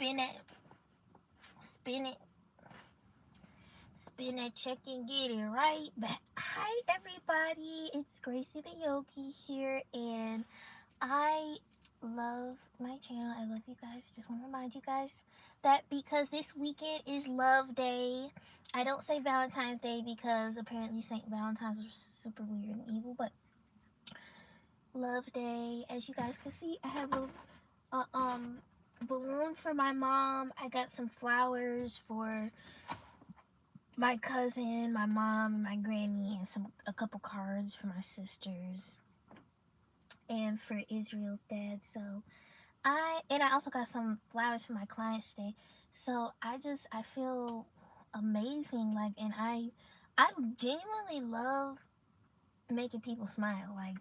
spin it, spin it, spin that check and get it right back. Hi everybody, it's Gracie the Yogi here, and I love my channel. I love you guys. Just want to remind you guys that because this weekend is Love Day, I don't say Valentine's Day because apparently Saint Valentine's was super weird and evil, but Love Day. As you guys can see, I have a balloon for my mom. I got some flowers for my cousin, my mom, and my granny, and a couple cards for my sisters and for Israel's dad. So I also got some flowers for my clients today. So I feel amazing, like, and I genuinely love making people smile. Like,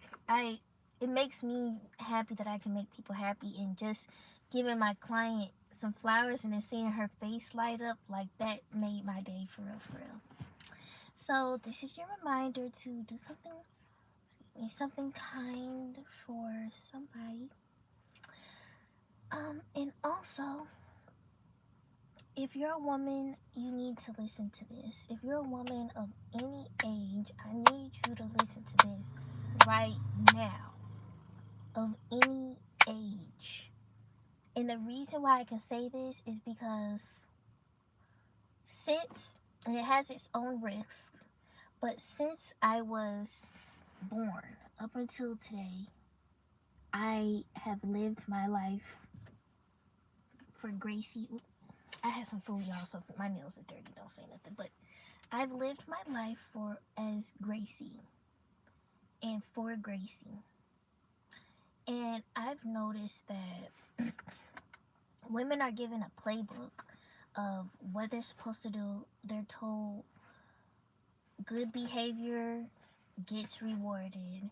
it makes me happy that I can make people happy, and just giving my client some flowers and then seeing her face light up, like, that made my day, for real, for real. So this is your reminder to do something kind for somebody. And also, if you're a woman, you need to listen to this. If you're a woman of any age, I need you to listen to this right now. Of any age. And the reason why I can say this is because and it has its own risks, but since I was born up until today, I have lived my life for Gracie. I had some food, y'all, so if my nails are dirty, don't say nothing. But I've lived my life as Gracie and for Gracie. And I've noticed that women are given a playbook of what they're supposed to do. They're told good behavior gets rewarded.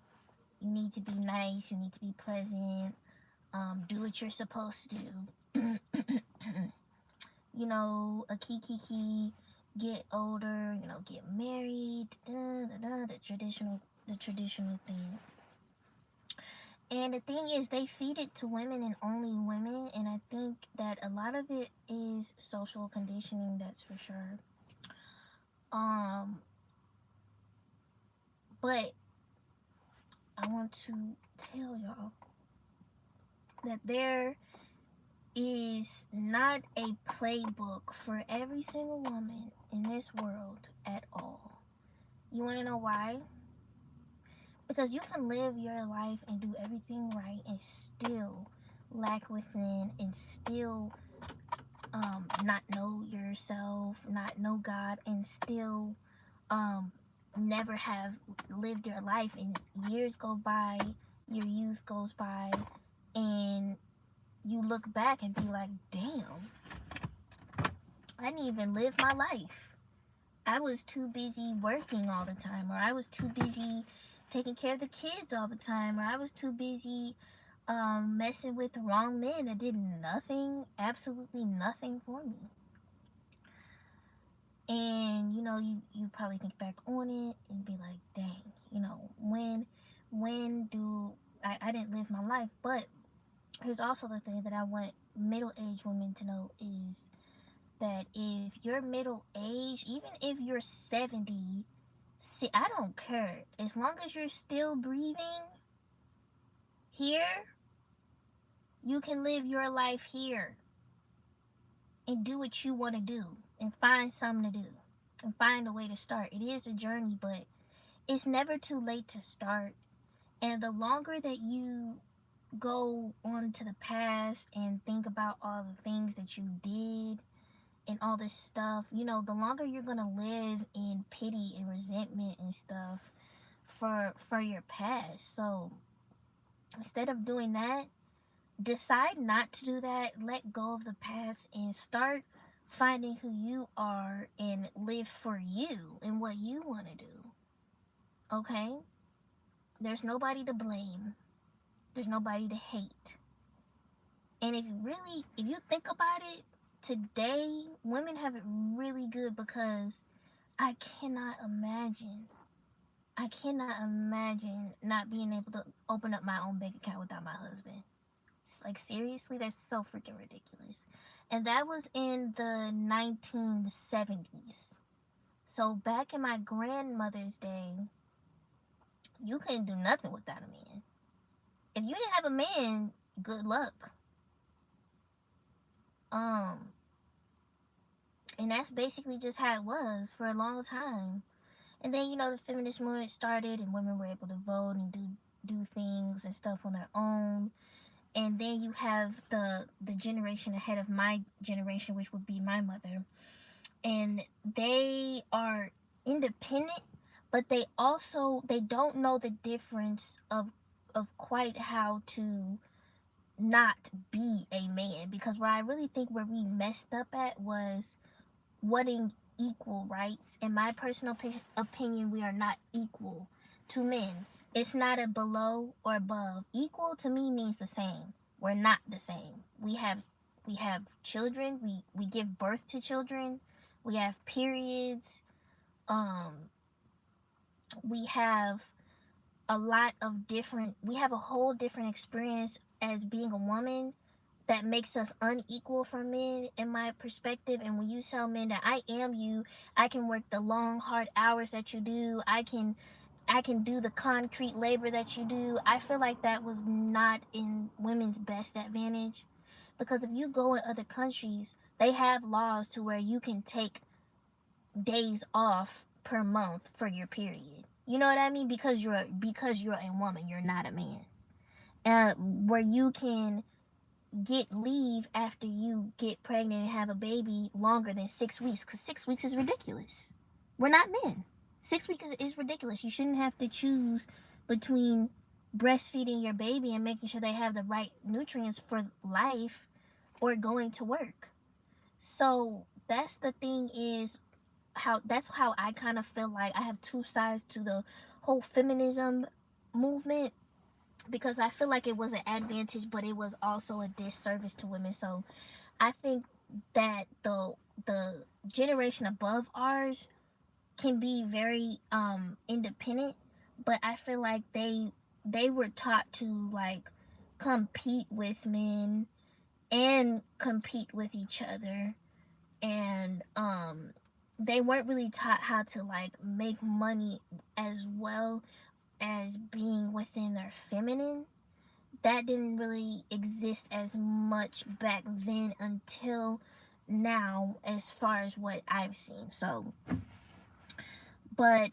You need to be nice. You need to be pleasant. Do what you're supposed to do. You know, a kiki, get older, you know, get married, the traditional thing. And the thing is, they feed it to women and only women, and I think that a lot of it is social conditioning, that's for sure. But I want to tell y'all that there is not a playbook for every single woman in this world at all. You want to know why? Because you can live your life and do everything right and still lack within, and still not know yourself, not know God, and still never have lived your life, and years go by, your youth goes by, and you look back and be like, damn, I didn't even live my life. I was too busy working all the time, or I was too busy taking care of the kids all the time, or I was too busy messing with the wrong men that did nothing, absolutely nothing for me. And you know, you probably think back on it and be like, dang, you know, when do I didn't live my life. But here's also the thing that I want middle-aged women to know is that if you're middle age, even if you're 70, see, I don't care. As long as you're still breathing here, you can live your life here and do what you want to do and find something to do and find a way to start. It is a journey, but it's never too late to start. And the longer that you go on to the past and think about all the things that you did and all this stuff, you know, the longer you're gonna live in pity and resentment and stuff for your past. So instead of doing that, decide not to do that. Let go of the past and start finding who you are and live for you and what you want to do. Okay? There's nobody to blame. There's nobody to hate. And if you think about it, today women have it really good, because I cannot imagine not being able to open up my own bank account without my husband. Like, seriously, that's so freaking ridiculous. And that was in the 1970s. So back in my grandmother's day, you couldn't do nothing without a man. If you didn't have a man, good luck. And that's basically just how it was for a long time. And then, the feminist movement started, and women were able to vote and do things and stuff on their own. And then you have the generation ahead of my generation, which would be my mother, and they are independent, but they don't know the difference of quite how to not be a man. Because where I really think where we messed up at was wanting equal rights. In my personal opinion, we are not equal to men. It's not a below or above. Equal to me means the same. We're not the same. We have children. We give birth to children. We have periods. We have a lot of different. We have a whole different experience as being a woman that makes us unequal from men, in my perspective. And when you tell men that I am you, I can work the long hard hours that you do, I can do the concrete labor that you do, I feel like that was not in women's best advantage. Because if you go in other countries, they have laws to where you can take days off per month for your period. You know what I mean? Because you're a woman, you're not a man. Where you can get leave after you get pregnant and have a baby longer than 6 weeks, because 6 weeks is ridiculous. We're not men. 6 weeks is ridiculous. You shouldn't have to choose between breastfeeding your baby and making sure they have the right nutrients for life or going to work. So that's the thing, is that's how I kind of feel like I have two sides to the whole feminism movement, because I feel like it was an advantage, but it was also a disservice to women. So I think that the generation above ours can be very independent, but I feel like they were taught to like compete with men and compete with each other, and they weren't really taught how to like make money as well as being within their feminine. That didn't really exist as much back then until now, as far as what I've seen. So, but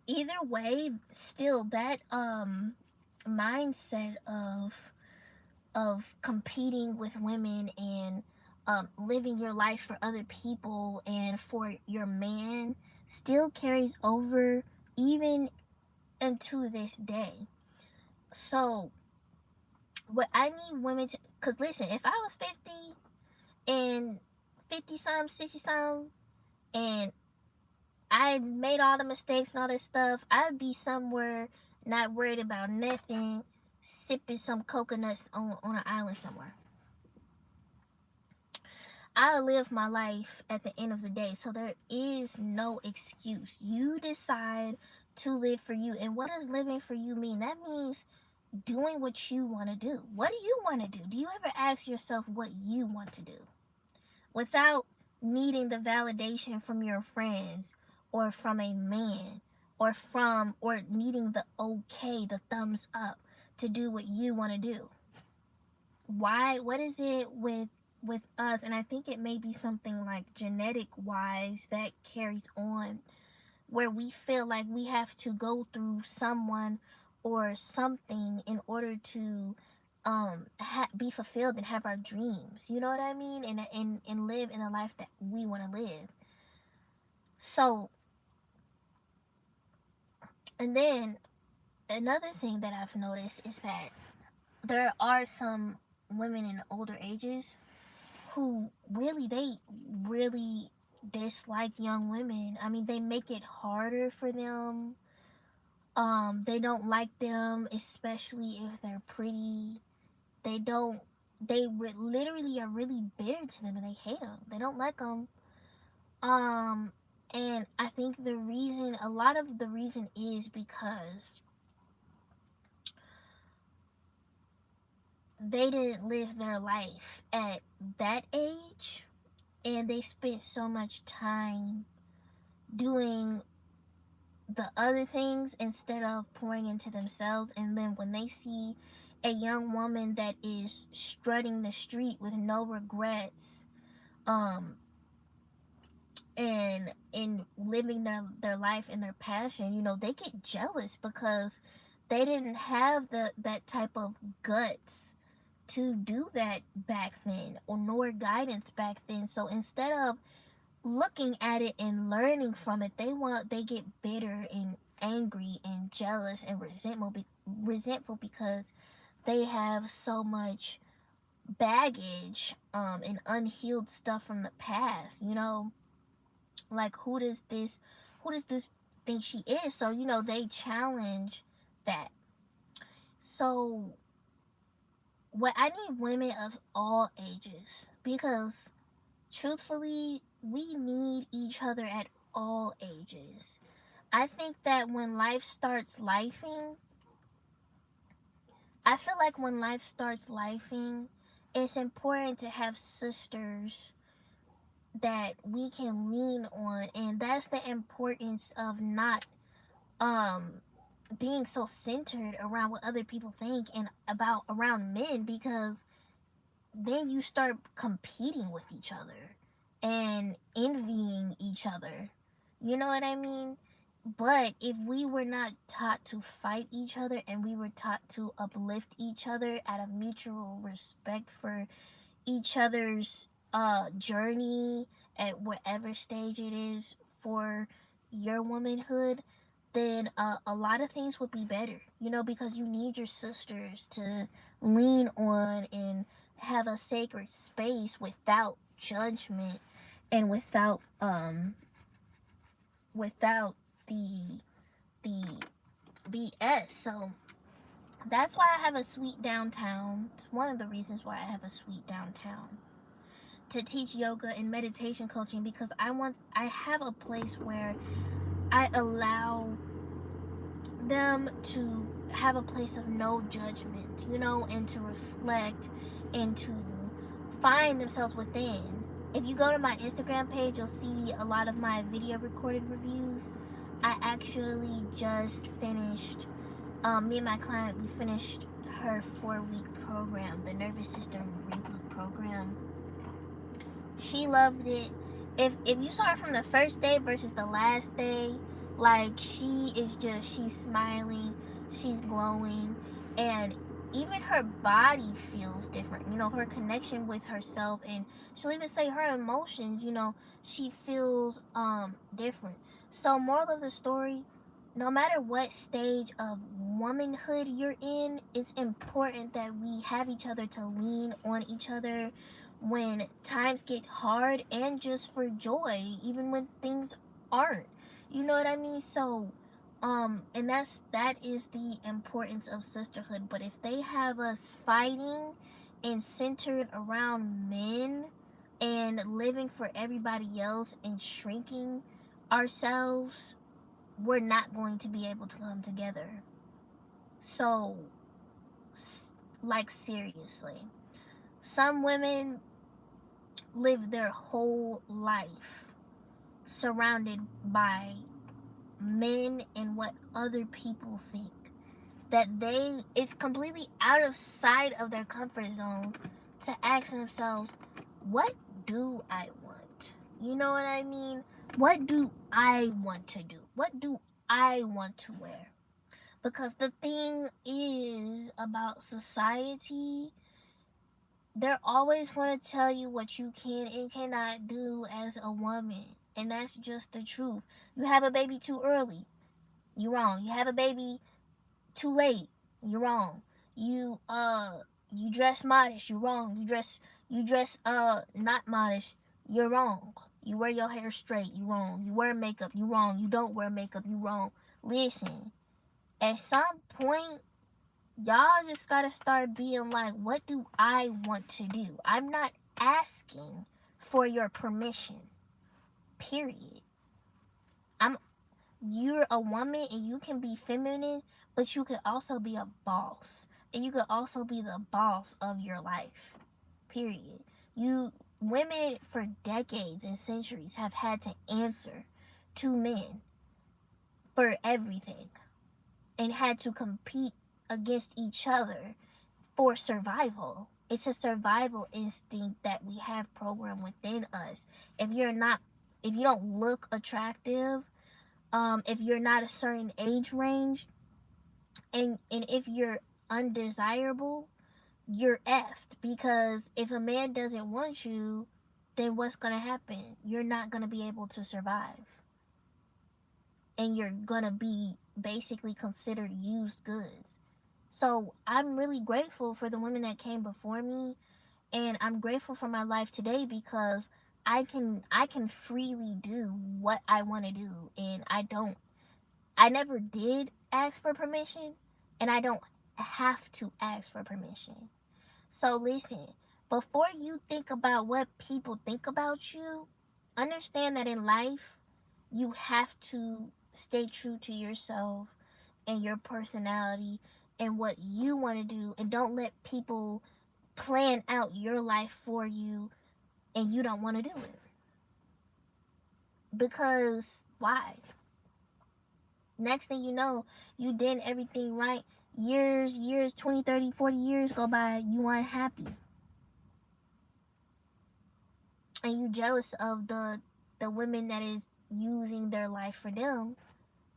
either way, still that mindset of competing with women and living your life for other people and for your man still carries over even into this day. So what I need women to, because listen, if I was 50 and 50 some, 60 some, and I made all the mistakes and all this stuff, I'd be somewhere not worried about nothing, sipping some coconuts on an island somewhere. I live my life at the end of the day, so there is no excuse. You decide to live for you. And what does living for you mean? That means doing what you want to do. What do you want to do? Do you ever ask yourself what you want to do without needing the validation from your friends or from a man or needing the okay, the thumbs up to do what you want to do? Why? What is it with us? And I think it may be something like genetic wise that carries on, where we feel like we have to go through someone or something in order to be fulfilled and have our dreams. You know what I mean? And live in a life that we want to live. So, and then another thing that I've noticed is that there are some women in older ages who they really dislike young women. I mean, they make it harder for them. They don't like them, especially if they're pretty. They don't. They literally are really bitter to them, and they hate them. They don't like them. And I think a lot of the reason is because they didn't live their life at that age, and they spent so much time doing the other things instead of pouring into themselves. And then when they see a young woman that is strutting the street with no regrets, um and living their life and their passion, they get jealous because they didn't have that type of guts to do that back then, or nor guidance back then. So instead of looking at it and learning from it, they get bitter and angry and jealous and resentful because they have so much baggage and unhealed stuff from the past. Like, who does this think she is? So they challenge that. So what I need women of all ages, because truthfully, we need each other at all ages. I think that when life starts lifing, I feel like when life starts lifing, it's important to have sisters that we can lean on, and that's the importance of not um being so centered around what other people think and about around men, because then you start competing with each other and envying each other. You know what I mean? But if we were not taught to fight each other, and we were taught to uplift each other out of mutual respect for each other's journey at whatever stage it is for your womanhood, then a lot of things would be better, because you need your sisters to lean on and have a sacred space without judgment, and without the BS. So that's why I have a suite downtown. It's one of the reasons why I have a suite downtown, to teach yoga and meditation coaching, because I have a place where I allow them to have a place of no judgment, and to reflect and to find themselves within. If you go to my Instagram page, you'll see a lot of my video recorded reviews. I actually just finished, me and my client, we finished her 4-week program, the Nervous System Reboot program. She loved it. If you saw her from the first day versus the last day, like, she's smiling, she's glowing, and even her body feels different. Her connection with herself, and she'll even say her emotions, she feels different. So moral of the story, no matter what stage of womanhood you're in, it's important that we have each other to lean on each other when times get hard, and just for joy, even when things aren't. You know what I mean? So, and that is the importance of sisterhood. But if they have us fighting and centered around men and living for everybody else and shrinking ourselves, we're not going to be able to come together. So, like, seriously, some women live their whole life surrounded by men and what other people think, that it's completely out of sight of their comfort zone to ask themselves, what do I want? You know what I mean? What do I want to do? What do I want to wear? Because the thing is about society, they're always going to tell you what you can and cannot do as a woman. And that's just the truth. You have a baby too early, you're wrong. You have a baby too late, you're wrong. You dress modest, you're wrong. You dress not modest, you're wrong. You wear your hair straight, you're wrong. You wear makeup, you're wrong. You don't wear makeup, you're wrong. Listen, at some point, y'all just gotta start being like, what do I want to do? I'm not asking for your permission, period. You're a woman and you can be feminine, but you can also be a boss. and you could also be the boss of your life. Period. Women for decades and centuries have had to answer to men for everything and had to compete against each other for survival. It's a survival instinct that we have programmed within us. If you're not, if you don't look attractive, if you're not a certain age range, and if you're undesirable, you're effed. Because if a man doesn't want you, then what's gonna happen? You're not gonna be able to survive, and you're gonna be basically considered used goods. So I'm really grateful for the women that came before me, and I'm grateful for my life today because I can freely do what I want to do, and I never did ask for permission, and I don't have to ask for permission. So listen, before you think about what people think about you, understand that in life you have to stay true to yourself and your personality and what you want to do, and don't let people plan out your life for you and you don't want to do it. Because why? Next thing you know, you did everything right. Years, 20, 30, 40 years go by, you unhappy. And you jealous of the women that is using their life for them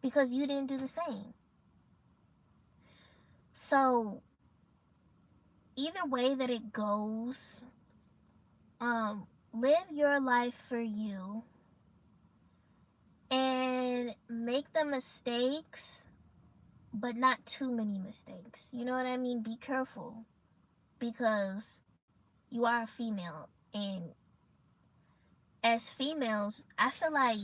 because you didn't do the same. So either way that it goes, live your life for you and make the mistakes, but not too many mistakes. You know what I mean? Be careful because you are a female, and as females, I feel like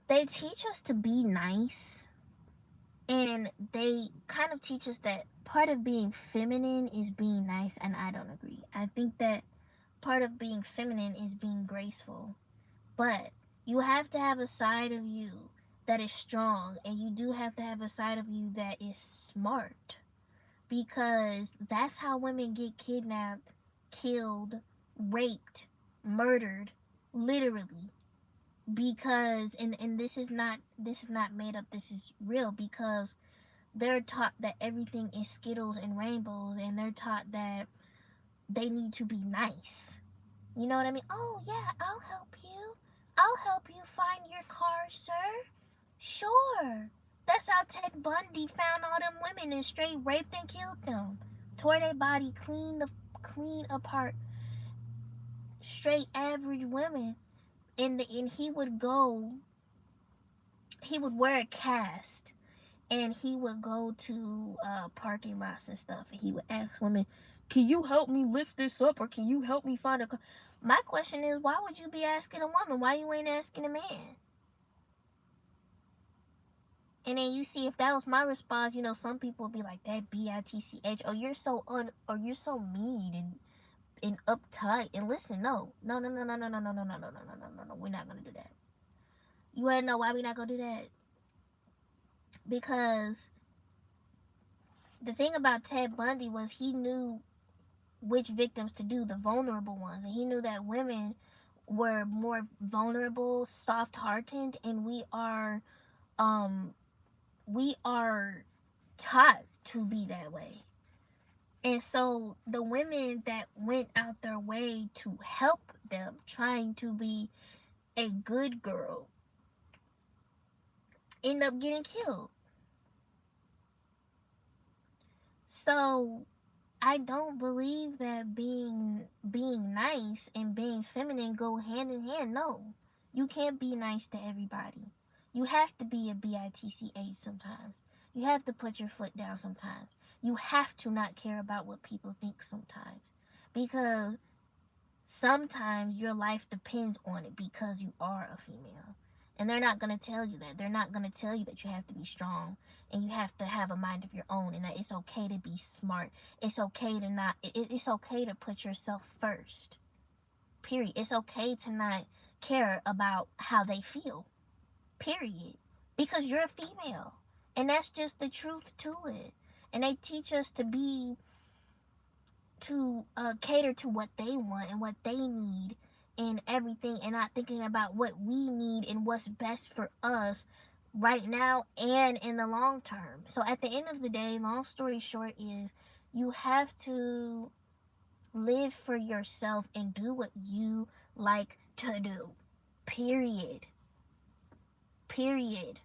they teach us to be nice, and they kind of teach us that part of being feminine is being nice, and I don't agree. I think that part of being feminine is being graceful, but you have to have a side of you that is strong, and you do have to have a side of you that is smart, because that's how women get kidnapped, killed, raped, murdered, literally. Because and this is not made up, this is real, because they're taught that everything is skittles and rainbows, and they're taught that they need to be nice. You know what I mean? Oh yeah, I'll help you find your car, sir. Sure. That's how Ted Bundy found all them women and straight raped and killed them. Tore their body clean apart. Straight average women. And he would wear a cast, and he would go to parking lots and stuff, and he would ask women, can you help me lift this up, or can you help me find a car? My question is, why would you be asking a woman? Why you ain't asking a man? And then you see, if that was my response, some people would be like, that bitch, oh, you're so or you're so mean and uptight. And listen, no, we're not gonna do that. You wanna know why we're not gonna do that? Because the thing about Ted Bundy was he knew which victims to do, the vulnerable ones, and he knew that women were more vulnerable, soft-hearted, and we are taught to be that way. And so the women that went out their way to help them, trying to be a good girl, end up getting killed. So I don't believe that being nice and being feminine go hand in hand. No, you can't be nice to everybody. You have to be a bitch sometimes. You have to put your foot down sometimes. You have to not care about what people think sometimes, because sometimes your life depends on it, because you are a female. And they're not going to tell you that. They're not going to tell you that you have to be strong and you have to have a mind of your own, and that it's okay to be smart. It's okay to not, it's okay to put yourself first. Period. It's okay to not care about how they feel. Period. Because you're a female. And that's just the truth to it. And they teach us to cater to what they want and what they need and everything, and not thinking about what we need and what's best for us right now and in the long term. So at the end of the day, long story short, is you have to live for yourself and do what you like to do. Period. Period.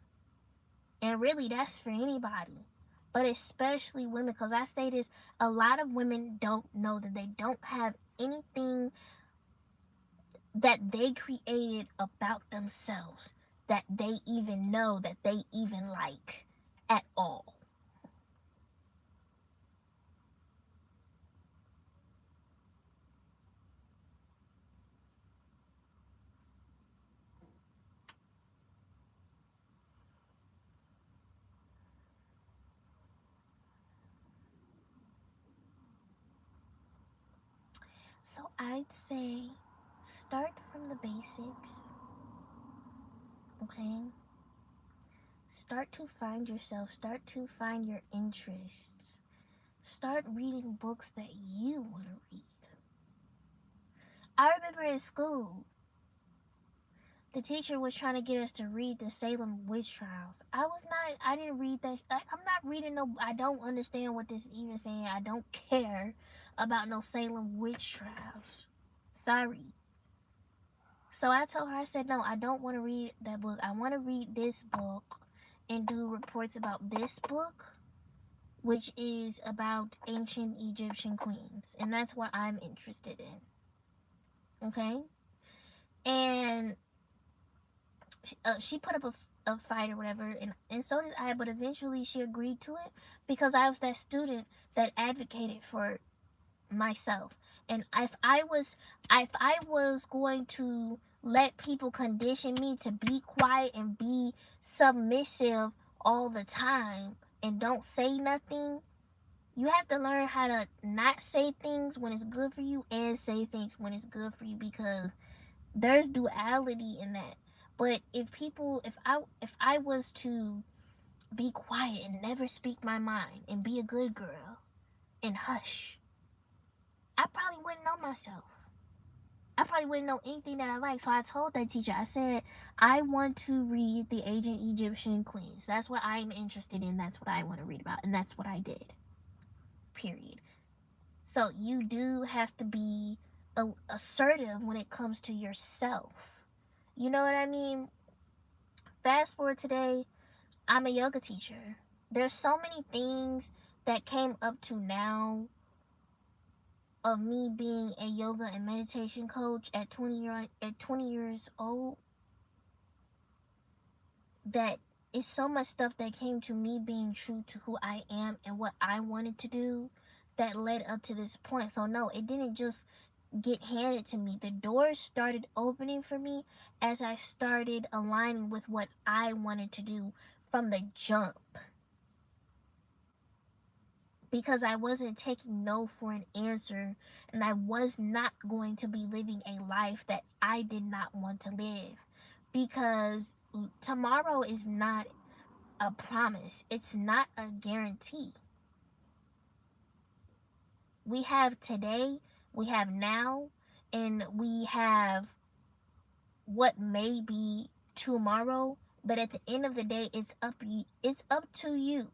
And really, that's for anybody, but especially women, because I say this, a lot of women don't know that they don't have anything that they created about themselves that they even know that they even like at all. So I'd say start from the basics, okay? Start to find yourself, start to find your interests. Start reading books that you want to read. I remember in school, the teacher was trying to get us to read the Salem witch trials. I didn't read that. I'm not reading no, I don't understand what this is even saying. I don't care about no Salem witch trials. Sorry. So I told her, I said, no, I don't want to read that book. I want to read this book and do reports about this book, which is about ancient Egyptian queens. And that's what I'm interested in. Okay? And she put up a fight or whatever, and so did I, but eventually she agreed to it because I was that student that advocated for myself. And if I was going to let people condition me to be quiet and be submissive all the time and don't say nothing, you have to learn how to not say things when it's good for you and say things when it's good for you, because there's duality in that. But if I was to be quiet and never speak my mind and be a good girl and hush, I probably wouldn't know myself. I probably wouldn't know anything that I like. So I told that teacher, I said, I want to read the ancient Egyptian queens. That's what I'm interested in. That's what I want to read about. And that's what I did. Period. So you do have to be assertive when it comes to yourself. You know what I mean? Fast forward today, I'm a yoga teacher. There's so many things that came up to now of me being a yoga and meditation coach at 20 years old, that is so much stuff that came to me being true to who I am and what I wanted to do that led up to this point. So no, it didn't just get handed to me. The doors started opening for me as I started aligning with what I wanted to do from the jump. Because I wasn't taking no for an answer, and I was not going to be living a life that I did not want to live. Because tomorrow is not a promise, it's not a guarantee. We have today, we have now, and we have what may be tomorrow, but at the end of the day, it's up to you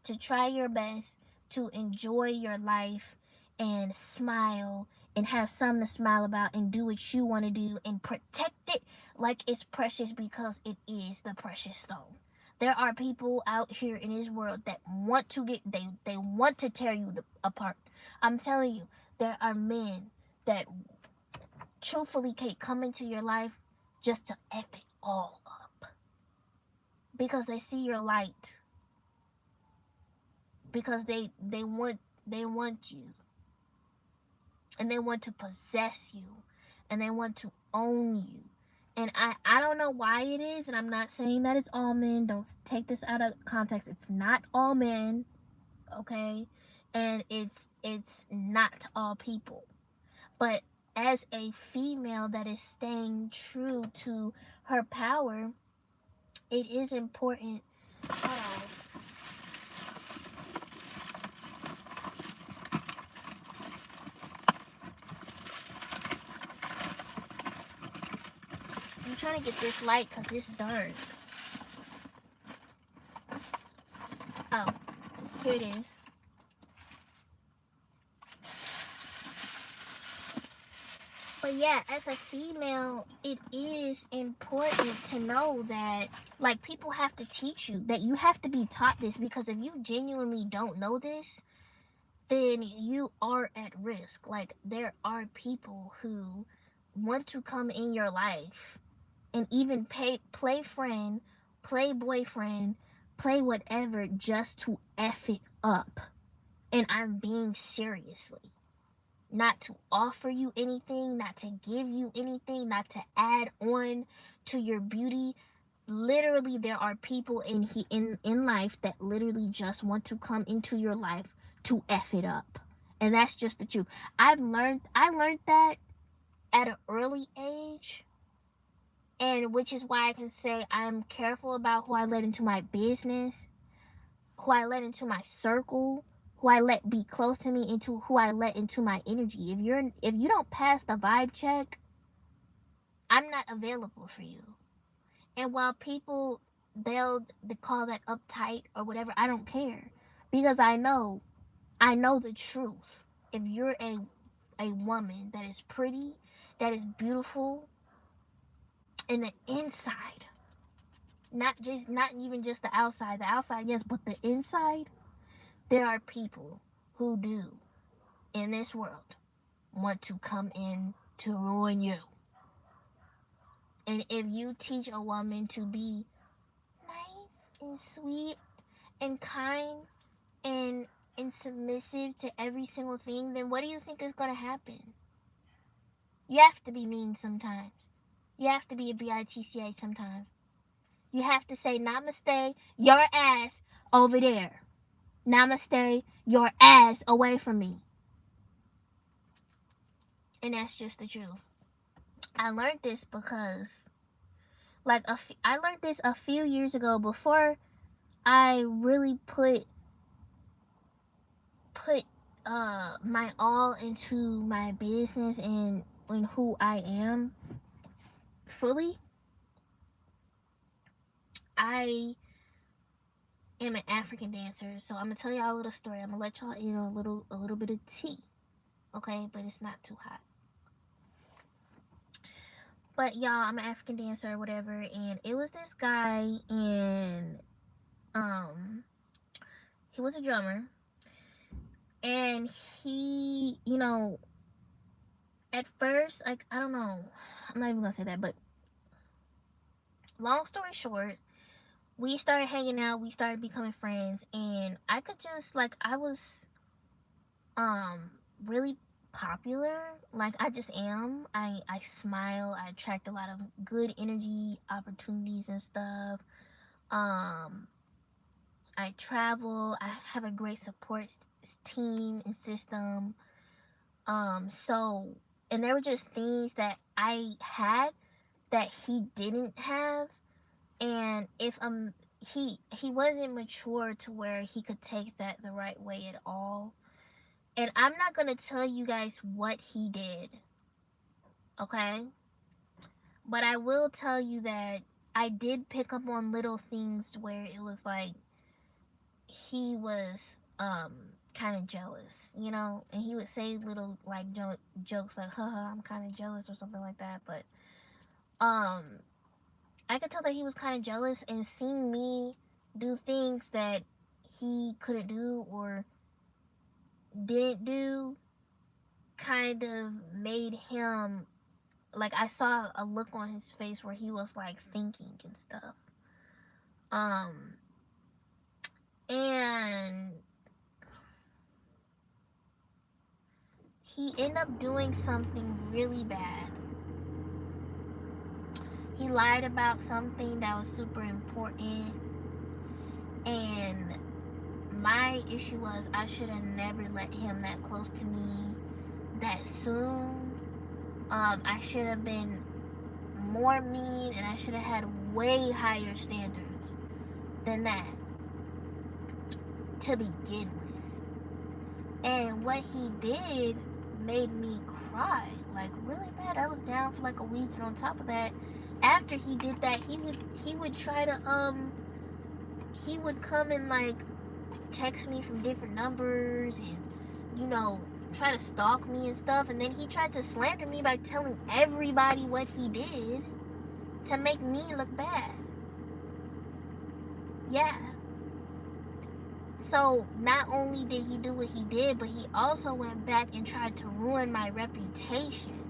to try your best to enjoy your life and smile and have something to smile about and do what you want to do and protect it like it's precious, because it is the precious stone. There are people out here in this world that want to they want to tear you apart. I'm telling you, there are men that truthfully can't come into your life just to F it all up. Because they see your light. Because they want you. And they want to possess you. And they want to own you. And I don't know why it is, and I'm not saying that it's all men. Don't take this out of context. It's not all men, okay? And it's not all people. But as a female that is staying true to her power, it is important. Hold on. trying to get this light because it's dark. Oh, here it is. But yeah, as a female, it is important to know that, like, people have to teach you, that you have to be taught this, because if you genuinely don't know this, then you are at risk. Like, there are people who want to come in your life and even play friend, play boyfriend, play whatever, just to F it up. And I'm being seriously. Not to offer you anything, not to give you anything, not to add on to your beauty. Literally, there are people in life that literally just want to come into your life to F it up. And that's just the truth. I learned that at an early age, and which is why I can say I'm careful about who I let into my business, who I let into my circle, who I let be close to me, into who I let into my energy. If you don't pass the vibe check, I'm not available for you. And while people they call that uptight or whatever, I don't care, because I know the truth. If you're a woman that is pretty, that is beautiful in the inside, not even just the outside. The outside, yes, but the inside, there are people who do in this world want to come in to ruin you. And if you teach a woman to be nice and sweet and kind and submissive to every single thing, then what do you think is going to happen? You have to be mean sometimes. You have to be a bitch sometimes. You have to say, namaste, your ass over there. Namaste, your ass away from me. And that's just the truth. I learned this because, like, I learned this a few years ago, before I really put my all into my business and who I am fully. I am an African dancer, so I'm gonna tell y'all a little story. I'm gonna let y'all in on a little bit of tea, okay? But it's not too hot. But y'all, I'm an African dancer or whatever, and it was this guy, and he was a drummer, and he, at first, like, I don't know, I'm not even gonna say that, but long story short, we started hanging out, we started becoming friends, and I could just, like, I was really popular. Like, I just am. I smile, I attract a lot of good energy, opportunities and stuff. I travel, I have a great support team and system. So, and there were just things that I had that he didn't have, and if he wasn't mature to where he could take that the right way at all. And I'm not gonna tell you guys what he did, okay? But I will tell you that I did pick up on little things where it was like he was kind of jealous, and he would say little like jokes like, haha, I'm kind of jealous, or something like that. But I could tell that he was kind of jealous, and seeing me do things that he couldn't do or didn't do kind of made him, like, I saw a look on his face where he was like thinking and stuff. And he ended up doing something really bad. He lied about something that was super important, and my issue was I should have never let him that close to me that soon. I should have been more mean, and I should have had way higher standards than that to begin with. And what he did made me cry, like, really bad. I was down for like a week, and on top of that, after he did that, he would try to he would come and like text me from different numbers and, you know, try to stalk me and stuff. And then he tried to slander me by telling everybody what he did to make me look bad. Yeah. So not only did he do what he did, but he also went back and tried to ruin my reputation.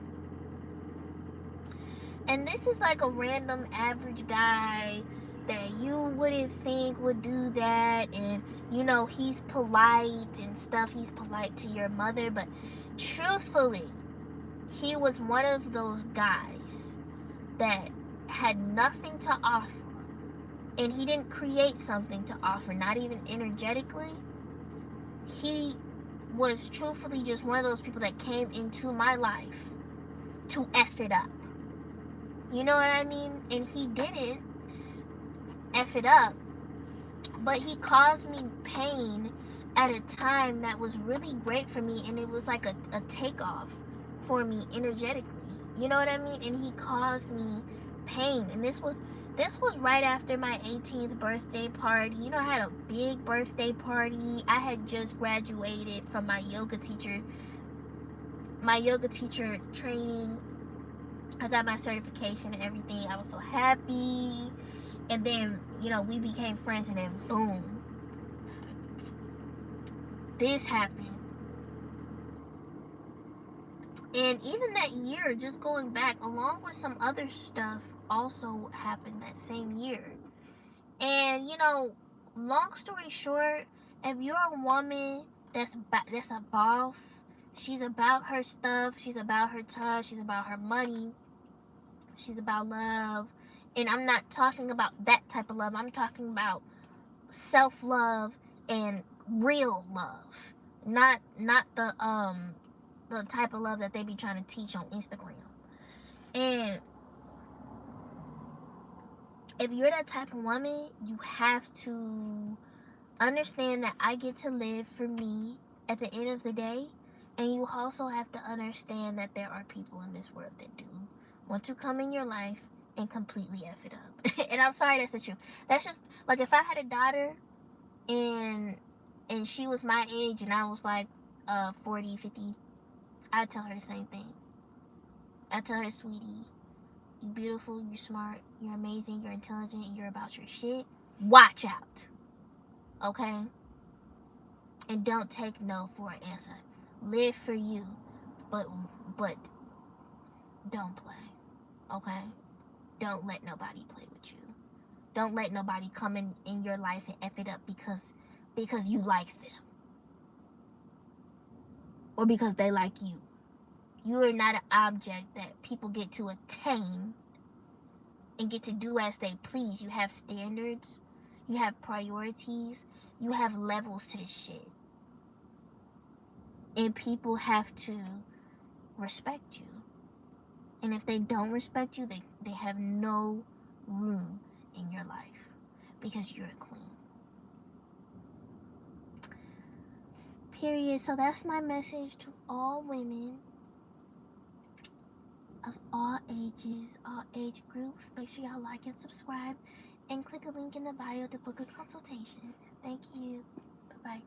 And this is like a random average guy that you wouldn't think would do that. And, you know, he's polite and stuff. He's polite to your mother. But truthfully, he was one of those guys that had nothing to offer. And he didn't create something to offer, not even energetically. He was truthfully just one of those people that came into my life to F it up. You know what I mean? And he didn't F it up, but he caused me pain at a time that was really great for me, and it was like a takeoff for me energetically. You know what I mean? And he caused me pain. And this was right after my 18th birthday party. You know, I had a big birthday party. I had just graduated from my yoga teacher training. I got my certification and everything. I was so happy. And then, you know, we became friends, and then boom, this happened. And even that year, just going back, along with some other stuff, also happened that same year. And, you know, long story short, if you're a woman that's a boss, she's about her stuff, she's about her time, she's about her money, she's about love. And I'm not talking about that type of love. I'm talking about self-love and real love. Not the type of love that they be trying to teach on Instagram. And if you're that type of woman, you have to understand that I get to live for me at the end of the day. And you also have to understand that there are people in this world that do want to come in your life and completely F it up. And I'm sorry, that's the truth. That's just, like, if I had a daughter and she was my age and I was like 40, 50, I'd tell her the same thing. I'd tell her, sweetie, you're beautiful, you're smart, you're amazing, you're intelligent, you're about your shit. Watch out. Okay? And don't take no for an answer. Live for you, but don't play. Okay? Don't let nobody play with you. Don't let nobody come in your life and F it up because you like them. Or because they like you. You are not an object that people get to attain and get to do as they please. You have standards. You have priorities. You have levels to this shit. And people have to respect you. And if they don't respect you, they have no room in your life. Because you're a queen. Period. So that's my message to all women of all ages, all age groups. Make sure y'all like and subscribe. And click a link in the bio to book a consultation. Thank you. Bye-bye.